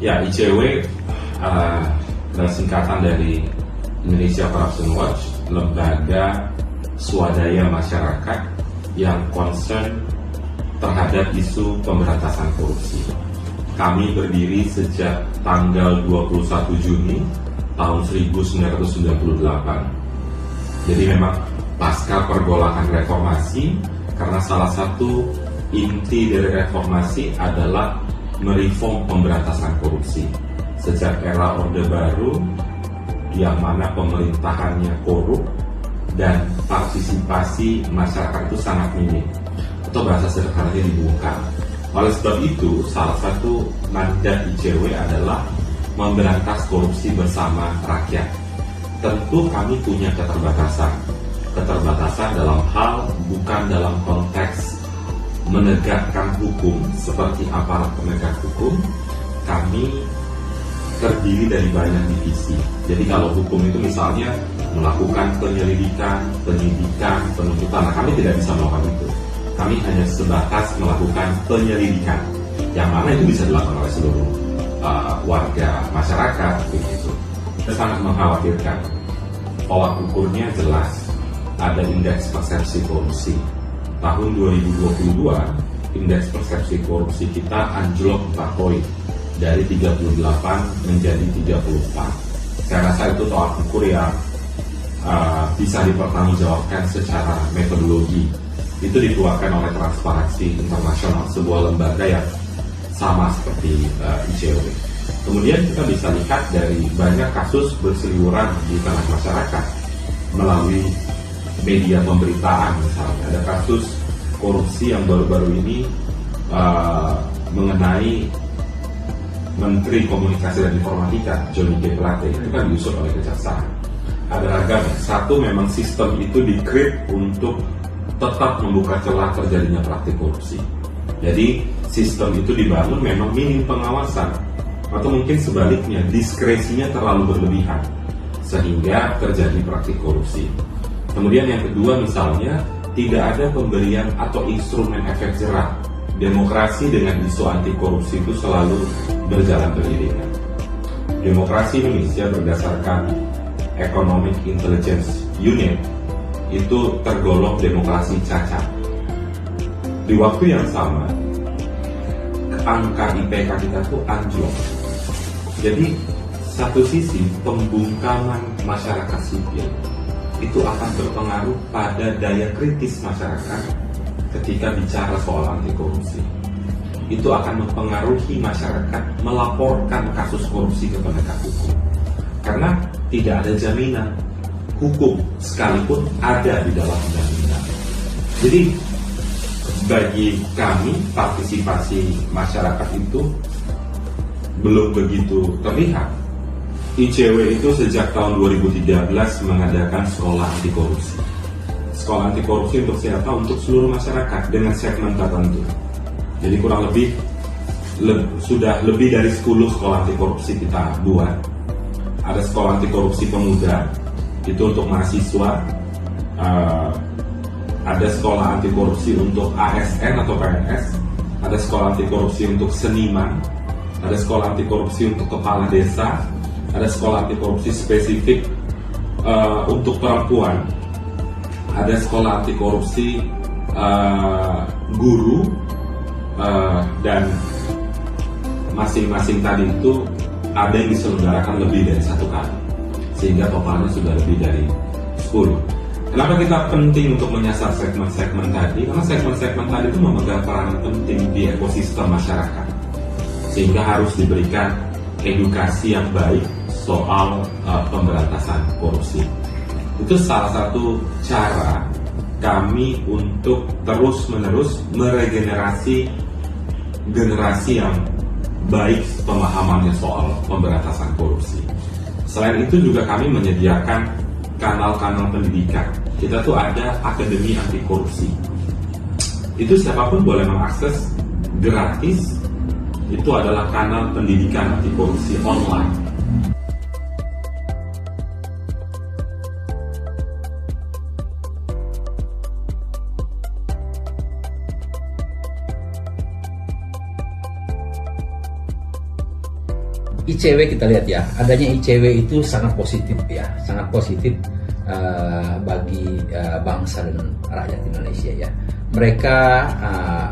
Ya, ICW adalah singkatan dari Indonesia Corruption Watch, lembaga swadaya masyarakat yang concern terhadap isu pemberantasan korupsi. Kami berdiri sejak tanggal 21 Juni tahun 1998. Jadi memang pasca pergolakan reformasi, karena salah satu inti dari reformasi adalah mereform pemberantasan korupsi. Sejak era Orde Baru, yang mana pemerintahannya korup dan partisipasi masyarakat itu sangat minim, atau bahasa sederhananya dibungkam. Oleh sebab itu, salah satu mandat ICW adalah memberantas korupsi bersama rakyat. Tentu kami punya keterbatasan dalam hal bukan dalam konteks menegakkan hukum seperti aparat penegak hukum. Kami terdiri dari banyak divisi. Jadi kalau hukum itu misalnya melakukan penyelidikan, penyidikan, penuntutan, kami tidak bisa melakukan itu. Kami hanya sebatas melakukan penyelidikan, yang mana itu bisa dilakukan oleh seluruh warga masyarakat begitu. Itu sangat mengkhawatirkan. Tolak ukurnya jelas, ada indeks persepsi korupsi. Tahun 2022, indeks persepsi korupsi kita anjlok 4 poin, dari 38 menjadi 34. Saya rasa itu tolak ukur yang bisa dipertanggungjawabkan secara metodologi. Itu dikeluarkan oleh Transparansi Internasional, sebuah lembaga yang sama seperti ICW. Kemudian kita bisa lihat dari banyak kasus berseliweran di tengah masyarakat melalui media pemberitaan. Misalnya ada kasus korupsi yang baru-baru ini mengenai Menteri Komunikasi dan Informatika Johnny G. Plate, itu kan diusut oleh kejaksaan. Ada ragam. Satu, memang sistem itu di-create untuk tetap membuka celah terjadinya praktik korupsi. Jadi sistem itu dibangun memang minim pengawasan, atau mungkin sebaliknya diskresinya terlalu berlebihan sehingga terjadi praktik korupsi. Kemudian yang kedua, misalnya tidak ada pemberian atau instrumen efek jerah. Demokrasi dengan isu anti korupsi itu selalu berjalan beriringan. Demokrasi Indonesia berdasarkan Economic Intelligence Unit itu tergolong demokrasi cacat. Di waktu yang sama, angka IPK kita itu anjlok. Jadi satu sisi pembungkaman masyarakat sipil itu akan berpengaruh pada daya kritis masyarakat ketika bicara soal anti korupsi. Itu akan mempengaruhi masyarakat melaporkan kasus korupsi ke penegak hukum. Karena tidak ada jaminan hukum sekalipun ada di dalam undang-undang. Jadi bagi kami partisipasi masyarakat itu belum begitu terlihat. ICW itu sejak tahun 2013 mengadakan sekolah anti korupsi. Sekolah anti korupsi untuk siapa? Untuk seluruh masyarakat dengan segmen tertentu. Jadi kurang lebih sudah lebih dari 10 sekolah anti korupsi kita buat. Ada sekolah anti korupsi pemuda, itu untuk mahasiswa. Ada sekolah anti korupsi untuk ASN atau PNS. Ada sekolah anti korupsi untuk seniman. Ada sekolah anti korupsi untuk kepala desa. Ada sekolah anti korupsi spesifik untuk perempuan. Ada sekolah anti korupsi guru, dan masing-masing tadi itu ada yang diselenggarakan lebih dari 1 kali, sehingga totalnya sudah lebih dari 10. Kenapa kita penting untuk menyasar segmen-segmen tadi? Karena segmen-segmen tadi itu memegang peranan penting di ekosistem masyarakat, sehingga harus diberikan edukasi yang baik soal pemberantasan korupsi. Itu salah satu cara kami untuk terus-menerus meregenerasi generasi yang baik pemahamannya soal pemberantasan korupsi. Selain itu juga kami menyediakan kanal-kanal pendidikan. Kita tuh ada Akademi Anti Korupsi. Itu siapapun boleh mengakses gratis. Itu adalah kanal pendidikan anti korupsi online. ICW kita lihat ya, adanya ICW itu sangat positif ya, sangat positif bagi bangsa dan rakyat Indonesia ya. Mereka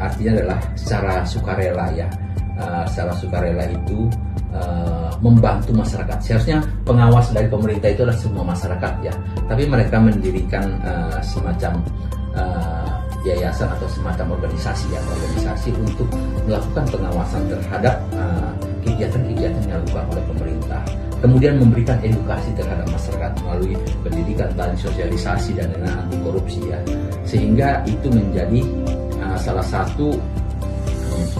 artinya adalah secara sukarela ya, secara sukarela itu membantu masyarakat. Seharusnya pengawas dari pemerintah itu adalah semua masyarakat ya, tapi mereka mendirikan semacam yayasan atau semacam organisasi ya, organisasi untuk melakukan pengawasan terhadap kegiatan-kegiatan yang dilakukan oleh pemerintah. Kemudian memberikan edukasi terhadap masyarakat melalui pendidikan dan sosialisasi dan anti korupsi ya, sehingga itu menjadi salah satu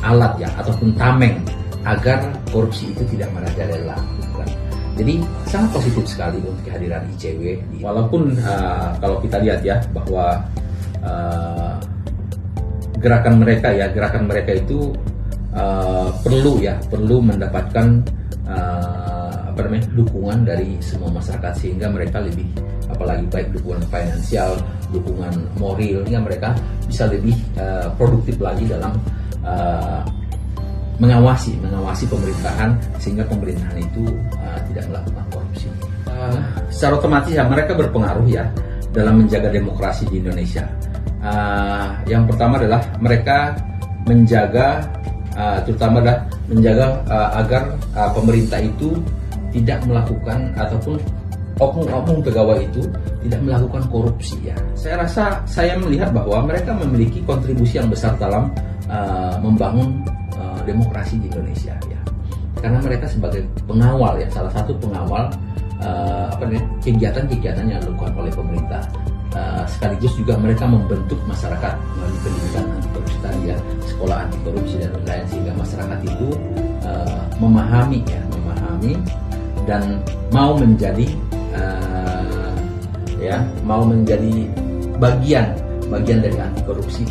alat ya ataupun tameng agar korupsi itu tidak merajalela. Jadi sangat positif sekali untuk kehadiran ICW. Walaupun kalau kita lihat ya bahwa gerakan mereka itu perlu mendapatkan dukungan dari semua masyarakat, sehingga mereka lebih, apalagi baik dukungan finansial, dukungan moral, sehingga mereka bisa lebih produktif lagi dalam mengawasi pemerintahan, sehingga pemerintahan itu tidak melakukan korupsi. Secara otomatis ya mereka berpengaruh ya dalam menjaga demokrasi di Indonesia. Yang pertama adalah mereka menjaga agar pemerintah itu tidak melakukan ataupun oknum-oknum pegawai itu tidak melakukan korupsi ya. Saya rasa saya melihat bahwa mereka memiliki kontribusi yang besar dalam membangun demokrasi di Indonesia ya. Karena mereka sebagai pengawal ya, salah satu pengawal kegiatan-kegiatan yang dilakukan oleh pemerintah. Sekaligus juga mereka membentuk masyarakat melalui pendidikan anti korupsi tadi ya, sekolah anti korupsi dan lain-lain, sehingga masyarakat itu memahami dan mau menjadi bagian dari anti korupsi